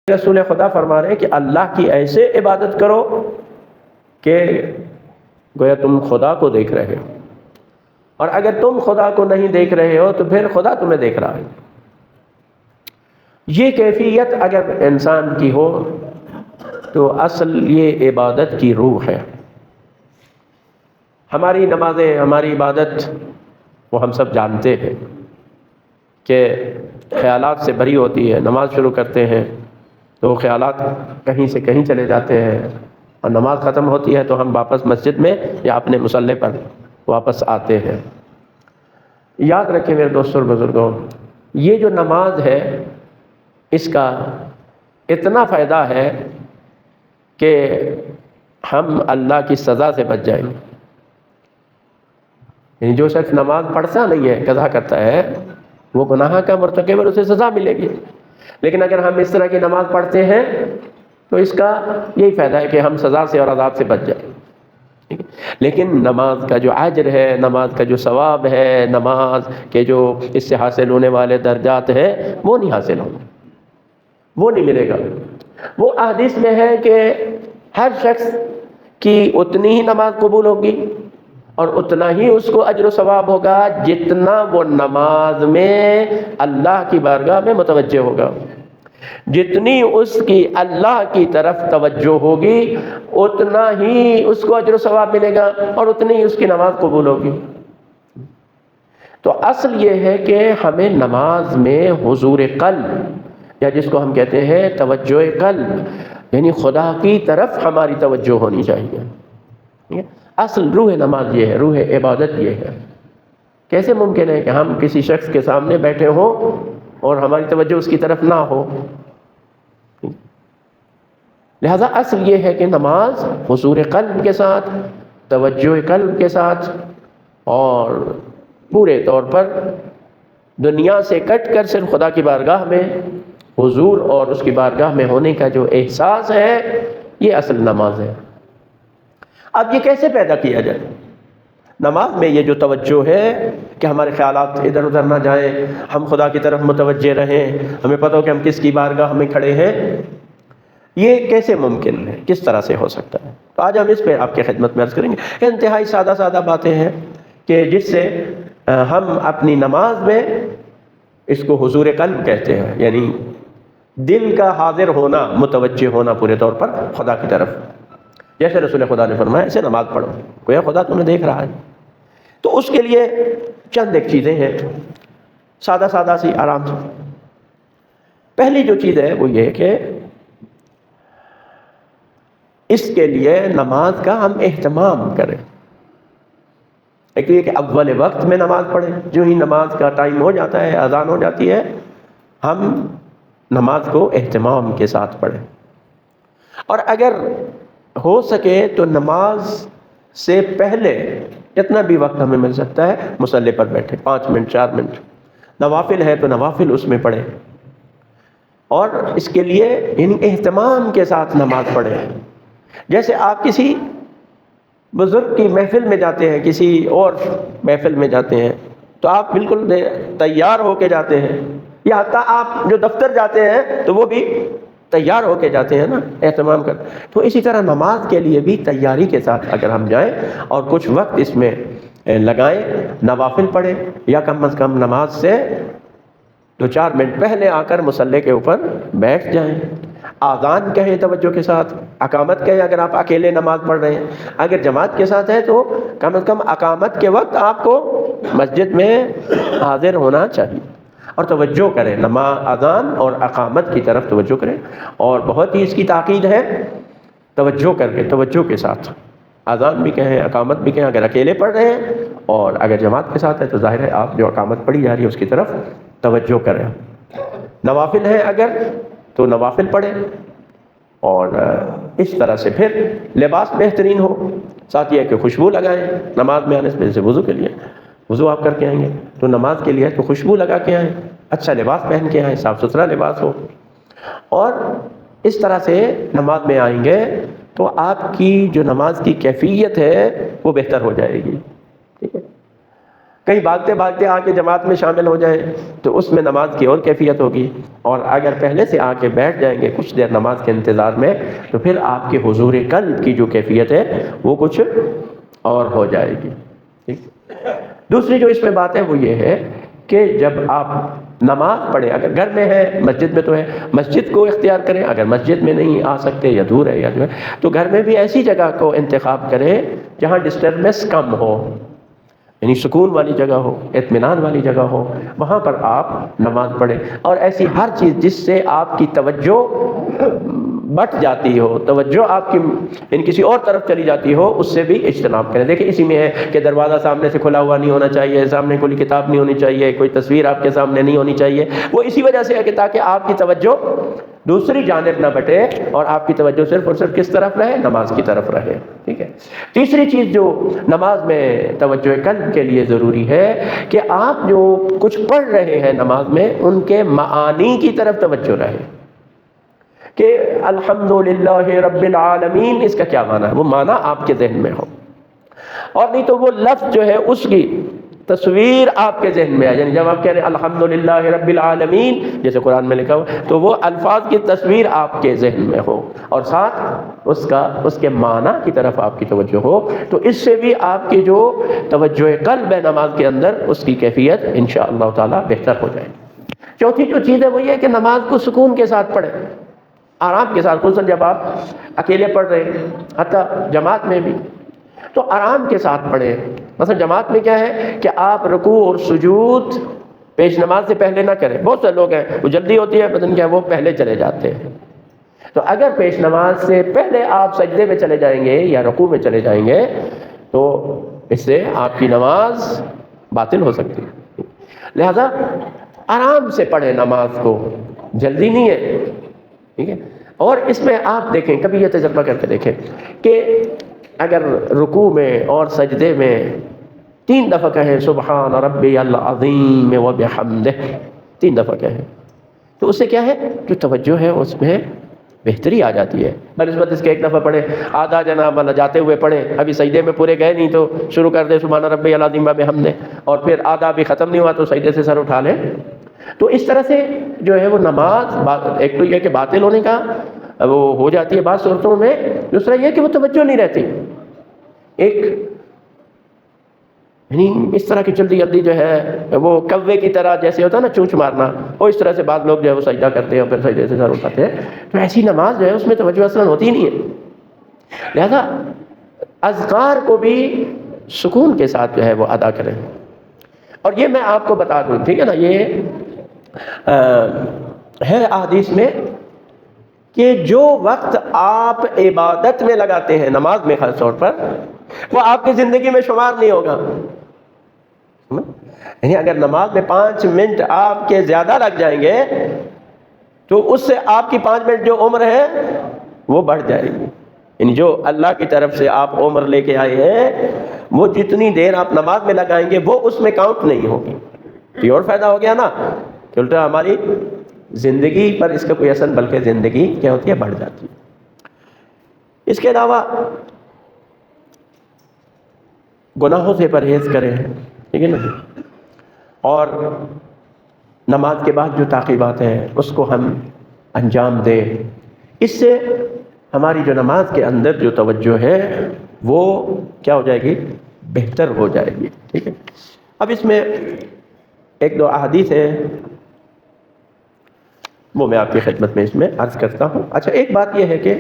رسول خدا فرما رہے ہیں کہ اللہ کی ایسے عبادت کرو کہ گویا تم خدا کو دیکھ رہے ہو، اور اگر تم خدا کو نہیں دیکھ رہے ہو تو پھر خدا تمہیں دیکھ رہا ہے۔ یہ کیفیت اگر انسان کی ہو تو اصل یہ عبادت کی روح ہے۔ ہماری نمازیں، ہماری عبادت وہ ہم سب جانتے ہیں کہ خیالات سے بھری ہوتی ہے۔ نماز شروع کرتے ہیں تو خیالات کہیں سے کہیں چلے جاتے ہیں، اور نماز ختم ہوتی ہے تو ہم واپس مسجد میں یا اپنے مصلی پر واپس آتے ہیں۔ یاد رکھیں میرے دوستوں اور بزرگوں، یہ جو نماز ہے اس کا اتنا فائدہ ہے کہ ہم اللہ کی سزا سے بچ جائیں گے۔ یعنی جو شخص نماز پڑھتا نہیں ہے، قضا کرتا ہے، وہ گناہ کا مرتکب ہے، اسے سزا ملے گی۔ لیکن اگر ہم اس طرح کی نماز پڑھتے ہیں تو اس کا یہی فائدہ ہے کہ ہم سزا سے اور عذاب سے بچ جائیں۔ لیکن نماز کا جو اجر ہے، نماز کا جو ثواب ہے، نماز کے جو اس سے حاصل ہونے والے درجات ہیں، وہ نہیں حاصل ہوں گے، وہ نہیں ملے گا۔ وہ احادیث میں ہے کہ ہر شخص کی اتنی ہی نماز قبول ہوگی اور اتنا ہی اس کو اجر و ثواب ہوگا جتنا وہ نماز میں اللہ کی بارگاہ میں متوجہ ہوگا۔ جتنی اس کی اللہ کی طرف توجہ ہوگی اتنا ہی اس کو اجر و ثواب ملے گا اور اتنی ہی اس کی نماز قبول ہوگی۔ تو اصل یہ ہے کہ ہمیں نماز میں حضور قلب، یا جس کو ہم کہتے ہیں توجہ قلب، یعنی خدا کی طرف ہماری توجہ ہونی چاہیے۔ اصل روح نماز یہ ہے، روح عبادت یہ ہے۔ کیسے ممکن ہے کہ ہم کسی شخص کے سامنے بیٹھے ہوں اور ہماری توجہ اس کی طرف نہ ہو؟ لہذا اصل یہ ہے کہ نماز حضور قلب کے ساتھ، توجہ قلب کے ساتھ، اور پورے طور پر دنیا سے کٹ کر صرف خدا کی بارگاہ میں حضور اور اس کی بارگاہ میں ہونے کا جو احساس ہے، یہ اصل نماز ہے۔ اب یہ کیسے پیدا کیا جائے؟ نماز میں یہ جو توجہ ہے کہ ہمارے خیالات ادھر ادھر نہ جائیں، ہم خدا کی طرف متوجہ رہیں، ہمیں پتہ ہو کہ ہم کس کی بارگاہ میں کھڑے ہیں، یہ کیسے ممکن ہے، کس طرح سے ہو سکتا ہے؟ تو آج ہم اس پہ آپ کی خدمت میں عرض کریں گے۔ انتہائی سادہ سادہ باتیں ہیں کہ جس سے ہم اپنی نماز میں اس کو حضور قلب کہتے ہیں، یعنی دل کا حاضر ہونا، متوجہ ہونا پورے طور پر خدا کی طرف۔ جیسے رسول خدا نے فرمایا ایسے نماز پڑھو، گویا خدا تمہیں دیکھ رہا ہے۔ تو اس کے لیے چند ایک چیزیں ہیں، سادہ سادہ سی، آرام سے۔ پہلی جو چیز ہے وہ یہ کہ اس کے لیے نماز کا ہم اہتمام کریں۔ ایک تو یہ کہ اول وقت میں نماز پڑھیں، جو ہی نماز کا ٹائم ہو جاتا ہے، اذان ہو جاتی ہے، ہم نماز کو اہتمام کے ساتھ پڑھیں۔ اور اگر ہو سکے تو نماز سے پہلے جتنا بھی وقت ہمیں مل سکتا ہے مصلی پر بیٹھے، 5 منٹ 4 منٹ، نوافل ہے تو نوافل اس میں پڑھیں، اور اس کے لیے یعنی اہتمام کے ساتھ نماز پڑھیں۔ جیسے آپ کسی بزرگ کی محفل میں جاتے ہیں، کسی اور محفل میں جاتے ہیں، تو آپ بالکل تیار ہو کے جاتے ہیں، یا حتیٰ آپ جو دفتر جاتے ہیں تو وہ بھی تیار ہو کے جاتے ہیں نا، اہتمام کر۔ تو اسی طرح نماز کے لیے بھی تیاری کے ساتھ اگر ہم جائیں اور کچھ وقت اس میں لگائیں، نوافل پڑھیں، یا کم از کم نماز سے 2-4 منٹ پہلے آ کر مصلی کے اوپر بیٹھ جائیں، آذان کہیں توجہ کے ساتھ، اقامت کہیں اگر آپ اکیلے نماز پڑھ رہے ہیں، اگر جماعت کے ساتھ ہے تو کم از کم اقامت کے وقت آپ کو مسجد میں حاضر ہونا چاہیے، اور توجہ کریں، اذان اور اقامت کی طرف توجہ کریں۔ اور بہت ہی اس کی تاکید ہے، توجہ کر کے، توجہ کے ساتھ اذان بھی کہیں، اقامت بھی کہیں، اگر اکیلے پڑھ رہے ہیں، اور اگر جماعت کے ساتھ ہے تو ظاہر ہے آپ جو اقامت پڑھی جا رہی ہے اس کی طرف توجہ کریں۔ نوافل ہیں اگر تو نوافل پڑھیں، اور اس طرح سے پھر لباس بہترین ہو، ساتھ یہ کہ خوشبو لگائیں نماز میں آنے سے، جیسے وضو کے لیے، وضو آپ کر کے آئیں گے تو نماز کے لیے تو خوشبو لگا کے آئیں، اچھا لباس پہن کے آئیں، صاف ستھرا لباس ہو، اور اس طرح سے نماز میں آئیں گے تو آپ کی جو نماز کی کیفیت ہے وہ بہتر ہو جائے گی، ٹھیک ہے۔ کہیں بھاگتے بھاگتے آ کے جماعت میں شامل ہو جائیں تو اس میں نماز کی اور کیفیت ہوگی، اور اگر پہلے سے آ کے بیٹھ جائیں گے کچھ دیر نماز کے انتظار میں تو پھر آپ کے حضور قلب کی جو کیفیت ہے وہ کچھ اور ہو جائے گی. ٹھیک. دوسری جو اس میں بات ہے وہ یہ ہے کہ جب آپ نماز پڑھیں، اگر گھر میں ہے، مسجد میں تو ہے، مسجد کو اختیار کریں. اگر مسجد میں نہیں آ سکتے یا دور ہے یا جو ہے تو گھر میں بھی ایسی جگہ کو انتخاب کریں جہاں ڈسٹربنس کم ہو، یعنی سکون والی جگہ ہو، اطمینان والی جگہ ہو، وہاں پر آپ نماز پڑھیں. اور ایسی ہر چیز جس سے آپ کی توجہ بٹ جاتی ہو، توجہ آپ کی یعنی کسی اور طرف چلی جاتی ہو، اس سے بھی اجتناب کریں. دیکھیں اسی میں ہے کہ دروازہ سامنے سے کھلا ہوا نہیں ہونا چاہیے، سامنے کوئی کتاب نہیں ہونی چاہیے، کوئی تصویر آپ کے سامنے نہیں ہونی چاہیے. وہ اسی وجہ سے ہے کہ تاکہ آپ کی توجہ دوسری جانب نہ بٹے اور آپ کی توجہ صرف اور صرف کس طرف رہے؟ نماز کی طرف رہے. ٹھیک ہے. تیسری چیز جو نماز میں توجہ قلب کے لیے ضروری ہے کہ آپ جو کچھ پڑھ رہے ہیں نماز میں ان کے معانی کی طرف توجہ رہے کہ الحمدللہ رب العالمین اس کا کیا معنی ہے، وہ معنی آپ کے ذہن میں ہو. اور نہیں تو وہ لفظ جو ہے اس کی تصویر آپ کے ذہن میں ہے، یعنی جب آپ کہہ رہے ہیں الحمدللہ رب العالمین جیسے قرآن میں لکھا ہو تو وہ الفاظ کی تصویر آپ کے ذہن میں ہو اور ساتھ اس کے معنی کی طرف آپ کی توجہ ہو. تو اس سے بھی آپ کی جو توجہ قلب ہے نماز کے اندر اس کی کیفیت انشاءاللہ تعالی بہتر ہو جائے. چوتھی جو چیز ہے وہ یہ ہے کہ نماز کو سکون کے ساتھ پڑھیں، آرام کے ساتھ. خصوصاً جب آپ اکیلے پڑھ رہے ہیں، حتیٰ جماعت میں بھی تو آرام کے ساتھ پڑھیں. مثلا جماعت میں کیا ہے کہ آپ رکوع اور سجود پیش نماز سے پہلے نہ کریں. بہت سے لوگ ہیں وہ جلدی ہوتی ہے پتہ نہیں کیا وہ پہلے چلے جاتے ہیں. تو اگر پیش نماز سے پہلے آپ سجدے میں چلے جائیں گے یا رکوع میں چلے جائیں گے تو اس سے آپ کی نماز باطل ہو سکتی ہے. لہذا آرام سے پڑھیں نماز کو، جلدی نہیں ہے. ٹھیک ہے. اور اس میں آپ دیکھیں، کبھی یہ تجربہ کر کے دیکھیں کہ اگر رکوع میں اور سجدے میں 3 دفعہ کہیں سبحان ربی العظیم وبحمدہ، 3 دفعہ کہیں تو اس سے کیا ہے جو توجہ ہے اس میں بہتری آ جاتی ہے. بنسبت اس کے 1 دفعہ پڑھیں، آدھا جناب جاتے ہوئے پڑھیں، ابھی سجدے میں پورے گئے نہیں تو شروع کر دیں سبحان ربی العظیم وبحمدہ اور پھر آدھا بھی ختم نہیں ہوا تو سجدے سے سر اٹھا لیں. تو اس طرح سے جو ہے وہ نماز ایک تو یہ کہ باطل ہونے کا وہ ہو جاتی ہے بعض صورتوں میں، دوسرا یہ کہ وہ توجہ نہیں رہتی. ایک یعنی اس طرح کی جلدی جلدی جو ہے وہ کوے کی طرح جیسے ہوتا ہے نا چونچ مارنا، وہ اس طرح سے بعض لوگ جو ہے وہ سجدہ کرتے ہیں اور پھر سجدے سے سر اٹھاتے ہیں. تو ایسی نماز جو ہے اس میں توجہ اصلاً ہوتی ہی نہیں ہے. لہذا اذکار کو بھی سکون کے ساتھ جو ہے وہ ادا کریں. اور یہ میں آپ کو بتا دوں، ٹھیک ہے نا، یہ ہے احادیث میں کہ جو وقت آپ عبادت میں لگاتے ہیں نماز میں خاص طور پر وہ آپ کی زندگی میں شمار نہیں ہوگا. یعنی اگر نماز میں 5 منٹ آپ کے زیادہ لگ جائیں گے تو اس سے آپ کی 5 منٹ جو عمر ہے وہ بڑھ جائے گی. یعنی جو اللہ کی طرف سے آپ عمر لے کے آئے ہیں وہ جتنی دیر آپ نماز میں لگائیں گے وہ اس میں کاؤنٹ نہیں ہوگی. یہ اور فائدہ ہو گیا نا کہ الٹا ہماری زندگی پر اس کا کوئی اثر، بلکہ زندگی کیا ہوتی ہے بڑھ جاتی ہے. اس کے علاوہ گناہوں سے پرہیز کریں، ٹھیک ہے نا، اور نماز کے بعد جو تعقیبات ہیں اس کو ہم انجام دیں. اس سے ہماری جو نماز کے اندر جو توجہ ہے وہ کیا ہو جائے گی؟ بہتر ہو جائے گی. ٹھیک ہے. اب اس میں 1-2 احادیث ہیں وہ میں آپ کی خدمت میں اس میں عرض کرتا ہوں. اچھا، ایک بات یہ ہے کہ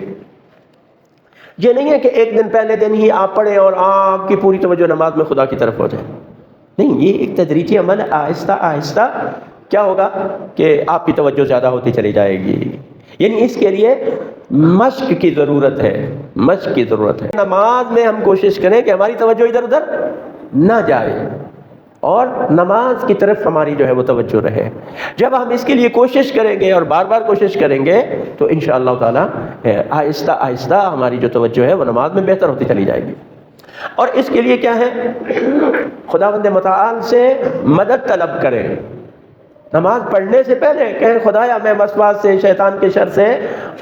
یہ نہیں ہے کہ ایک دن پہلے دن ہی آپ پڑھیں اور آپ کی پوری توجہ نماز میں خدا کی طرف ہو جائے. نہیں، یہ ایک تدریجی عمل ہے. آہستہ آہستہ کیا ہوگا کہ آپ کی توجہ زیادہ ہوتی چلی جائے گی. یعنی اس کے لیے مشق کی ضرورت ہے، مشق کی ضرورت ہے. نماز میں ہم کوشش کریں کہ ہماری توجہ ادھر ادھر نہ جائے اور نماز کی طرف ہماری جو ہے وہ توجہ رہے. جب ہم اس کے لیے کوشش کریں گے اور بار بار کوشش کریں گے تو انشاءاللہ تعالی آہستہ آہستہ ہماری جو توجہ ہے وہ نماز میں بہتر ہوتی چلی جائے گی. اور اس کے لیے کیا ہے؟ خداوند متعال سے مدد طلب کریں. نماز پڑھنے سے پہلے کہیں خدایا میں وسواس سے، شیطان کے شر سے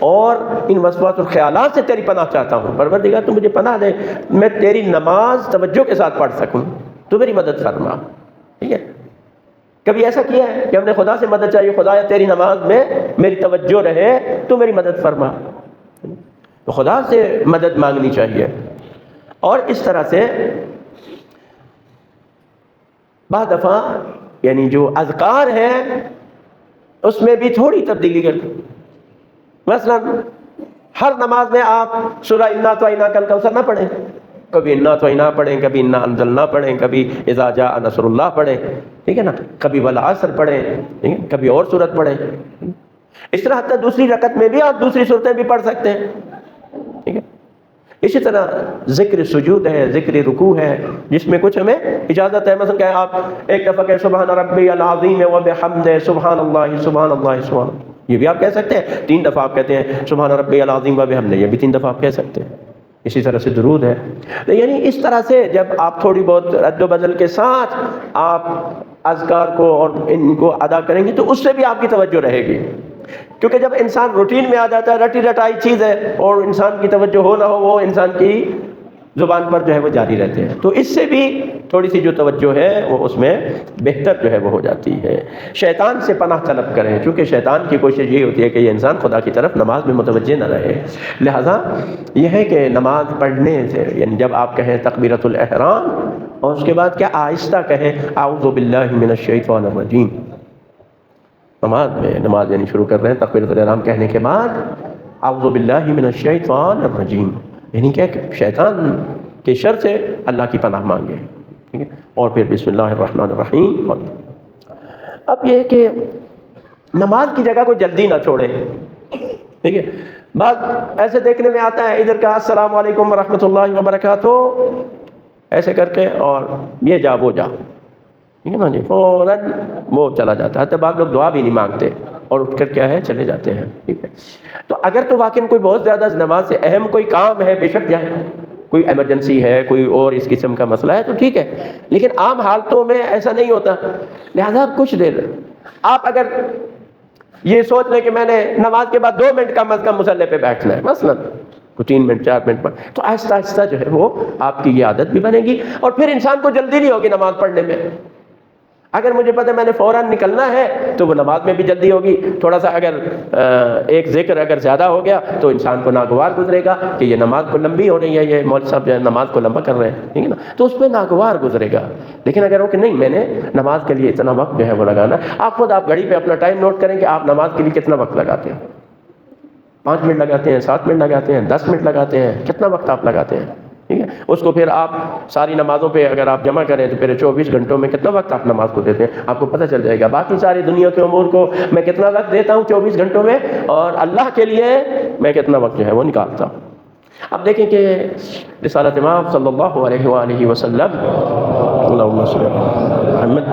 اور ان وسواس اور خیالات سے تیری پناہ چاہتا ہوں. پروردگار تو مجھے پناہ دے، میں تیری نماز توجہ کے ساتھ پڑھ سکوں، تو میری مدد فرما. ٹھیک ہے؟ کبھی ایسا کیا ہے کہ ہم نے خدا سے مدد چاہیے، خدا تیری نماز میں میری توجہ رہے تو میری مدد فرما، تو خدا سے مدد مانگنی چاہیے۔ اور اس طرح سے بعض دفعہ یعنی جو اذکار ہیں اس میں بھی تھوڑی تبدیلی کر، مثلا ہر نماز میں آپ سورہ انا اعطیناک الکوثر نہ پڑھیں، کبھی انا اعطیناک پڑھیں، کبھی انا انزلنا پڑھیں، کبھی اذا جاء نصر اللہ پڑھیں، ٹھیک ہے نا، کبھی والعصر پڑھیں، ٹھیک ہے، کبھی اور سورت پڑھیں۔ اس طرح حتیٰ دوسری رکعت میں بھی آپ دوسری صورتیں بھی پڑھ سکتے ہیں، ٹھیک ہے۔ اسی طرح ذکر سجود ہے، ذکر رکوع ہے، جس میں کچھ ہمیں اجازت ہے، مثلا کہ آپ ایک دفعہ کہ سبحان ربی العظیم وبحمدہ سبحان اللہ سبحان اللہ سبحان اللہ، یہ بھی آپ کہہ سکتے ہیں۔ 3 دفعہ آپ کہتے ہیں سبحان ربی العظیم وبحمدہ، یہ بھی 3 دفعہ آپ کہہ سکتے ہیں۔ اسی طرح سے درود ہے، یعنی اس طرح سے جب آپ تھوڑی بہت رد و بدل کے ساتھ آپ اذکار کو اور ان کو ادا کریں گے تو اس سے بھی آپ کی توجہ رہے گی، کیونکہ جب انسان روٹین میں آ جاتا ہے، رٹی رٹائی چیز ہے، اور انسان کی توجہ ہو نہ ہو وہ انسان کی زبان پر جو ہے وہ جاری رہتے ہیں، تو اس سے بھی تھوڑی سی جو توجہ ہے وہ اس میں بہتر جو ہے وہ ہو جاتی ہے۔ شیطان سے پناہ طلب کریں، چونکہ شیطان کی کوشش یہ ہوتی ہے کہ یہ انسان خدا کی طرف نماز میں متوجہ نہ رہے، لہذا یہ ہے کہ نماز پڑھنے سے یعنی جب آپ کہیں تکبیرۃ الاحرام اور اس کے بعد کیا آہستہ کہیں اعوذ باللہ من الشیطان الرجیم، نماز یعنی شروع کر رہے ہیں تکبیرۃ الاحرام کہنے کے بعد اعوذ باللہ من الشیطان الرجیم، یعنی کہ شیطان کے شر سے اللہ کی پناہ مانگے، ٹھیک ہے، اور پھر بسم اللہ الرحمن الرحیم۔ اب یہ ہے کہ نماز کی جگہ کو جلدی نہ چھوڑیں، ٹھیک ہے، بعض ایسے دیکھنے میں آتا ہے ادھر کا السلام علیکم ورحمۃ اللہ وبرکاتہ ایسے کر کے اور یہ جا وہ جا، ٹھیک ہے نا جی، فوراً وہ چلا جاتا ہے، حتیٰ بعض لوگ دعا بھی نہیں مانگتے اور اٹھ کر کیا ہے چلے جاتے ہیں، ٹھیک ہے۔ تو اگر تو واقعی کوئی بہت زیادہ نماز سے اہم کوئی کام ہے، بے شک جائے، کوئی ایمرجنسی ہے، کوئی اور اس قسم کا مسئلہ ہے تو ٹھیک ہے، لیکن عام حالتوں میں ایسا نہیں ہوتا، لہذا کچھ دیر آپ اگر یہ سوچ لیں کہ میں نے نماز کے بعد 2 منٹ کم از کم مصلی پہ بیٹھنا ہے، مثلا 3 منٹ 4 منٹ پر، تو آہستہ آہستہ جو ہے وہ آپ کی یہ عادت بھی بنے گی، اور پھر انسان کو جلدی نہیں ہوگی نماز پڑھنے میں۔ اگر مجھے پتہ ہے میں نے فوراً نکلنا ہے تو وہ نماز میں بھی جلدی ہوگی، تھوڑا سا اگر ایک ذکر اگر زیادہ ہو گیا تو انسان کو ناگوار گزرے گا کہ یہ نماز کو لمبی ہو رہی ہے، یہ مولوی صاحب جو ہے نماز کو لمبا کر رہے ہیں، ٹھیک ہے نا، تو اس پہ ناگوار گزرے گا۔ لیکن اگر ہو کہ نہیں میں نے نماز کے لیے اتنا وقت جو ہے وہ لگانا، آپ خود آپ گھڑی پہ اپنا ٹائم نوٹ کریں کہ آپ نماز کے لیے کتنا وقت لگاتے ہیں، 5 منٹ لگاتے ہیں، 7 منٹ لگاتے ہیں، 10 منٹ لگاتے ہیں، کتنا وقت آپ لگاتے ہیں، ٹھیک ہے، اس کو پھر آپ ساری نمازوں پہ اگر آپ جمع کریں تو پھر 24 گھنٹوں میں کتنا وقت آپ نماز کو دیتے ہیں، آپ کو پتہ چل جائے گا۔ باقی ساری دنیا کے امور کو میں کتنا وقت دیتا ہوں 24 گھنٹوں میں، اور اللہ کے لیے میں کتنا وقت جو ہے وہ نکالتا ہوں۔ اب دیکھیں کہ رسالت امام صلی اللہ علیہ وآلہ وسلم اللہم صلی اللہ علیہ محمد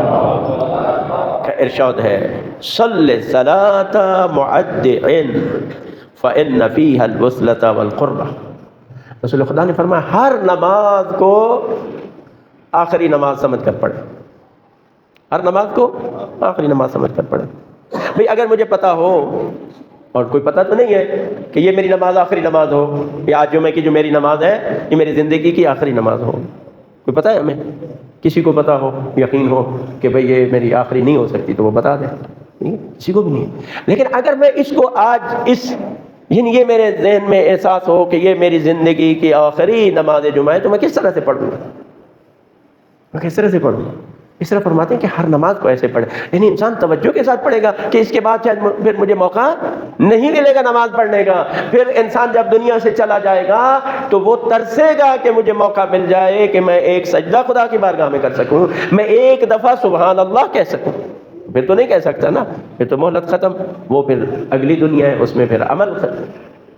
کا ارشاد ہے صلی صلاة معدع فإن فيها الوصلة والقربة، رسول خدا نے فرمایا ہر نماز کو آخری نماز سمجھ کر پڑھے، ہر نماز کو آخری نماز سمجھ کر پڑھے۔ بھئی اگر مجھے پتہ ہو، اور کوئی پتہ تو نہیں ہے کہ یہ میری نماز آخری نماز ہو، یا آج جمعے کی جو میری نماز ہے یہ میری زندگی کی آخری نماز ہو، کوئی پتہ ہے ہمیں؟ کسی کو پتہ ہو، یقین ہو کہ بھئی یہ میری آخری نہیں ہو سکتی تو وہ بتا دیں، کسی کو بھی نہیں۔ لیکن اگر میں اس کو آج یعنی یہ میرے ذہن میں احساس ہو کہ یہ میری زندگی کی آخری نماز جمعہ ہے تو میں کس طرح سے پڑھوں گا، میں کس طرح سے پڑھوں گا؟ اس طرح فرماتے ہیں کہ ہر نماز کو ایسے پڑھے، یعنی انسان توجہ کے ساتھ پڑھے گا کہ اس کے بعد شاید پھر مجھے موقع نہیں ملے گا نماز پڑھنے کا، پھر انسان جب دنیا سے چلا جائے گا تو وہ ترسے گا کہ مجھے موقع مل جائے کہ میں ایک سجدہ خدا کی بارگاہ میں کر سکوں، میں ایک دفعہ سبحان اللہ کہہ سکوں۔ پھر تو نہیں کہہ سکتا نا، پھر تو مہلت ختم، وہ پھر اگلی دنیا ہے، اس میں پھر عمل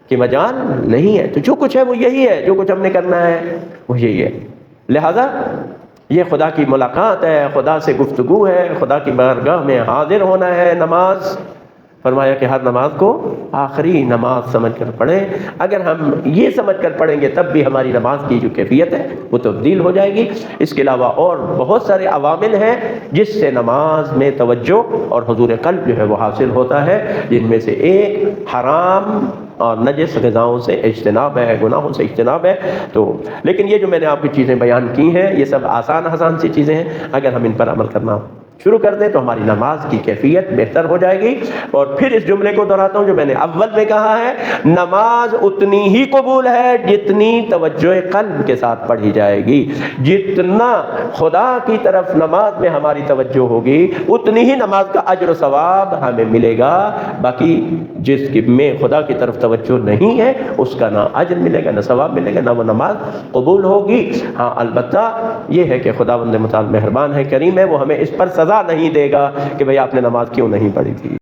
کی مجال نہیں ہے۔ تو جو کچھ ہے وہ یہی ہے، جو کچھ ہم نے کرنا ہے وہ یہی ہے۔ لہذا یہ خدا کی ملاقات ہے، خدا سے گفتگو ہے، خدا کی بارگاہ میں حاضر ہونا ہے، نماز فرمایا کہ ہر نماز کو آخری نماز سمجھ کر پڑھیں. اگر ہم یہ سمجھ کر پڑھیں گے تب بھی ہماری نماز کی جو کیفیت ہے وہ تبدیل ہو جائے گی. اس کے علاوہ اور بہت سارے عوامل ہیں جس سے نماز میں توجہ اور حضور قلب جو ہے وہ حاصل ہوتا ہے، جن میں سے ایک حرام اور نجس غذاؤں سے اجتناب ہے، گناہوں سے اجتناب ہے. تو لیکن یہ جو میں نے آپ کی چیزیں بیان کی ہیں یہ سب آسان سی چیزیں ہیں. اگر ہم ان پر عمل کرنا شروع کر دیں تو ہماری نماز کی کیفیت بہتر ہو جائے گی. اور پھر اس جملے کو دہراتا ہوں جو میں نے اول میں کہا ہے، نماز اتنی ہی قبول ہے جتنی توجہ قلب کے ساتھ پڑھی جائے گی. جتنا خدا کی طرف نماز میں ہماری توجہ ہوگی اتنی ہی نماز کا اجر و ثواب ہمیں ملے گا. باقی جس کی میں خدا کی طرف توجہ نہیں ہے اس کا نہ اجر ملے گا، نہ ثواب ملے گا، نہ وہ نماز قبول ہوگی. ہاں البتہ یہ ہے کہ خداوند متعال مہربان ہے، کریم ہے، وہ ہمیں اس پر سزا نہیں دے گا کہ بھئی آپ نے نماز کیوں نہیں پڑھی تھی.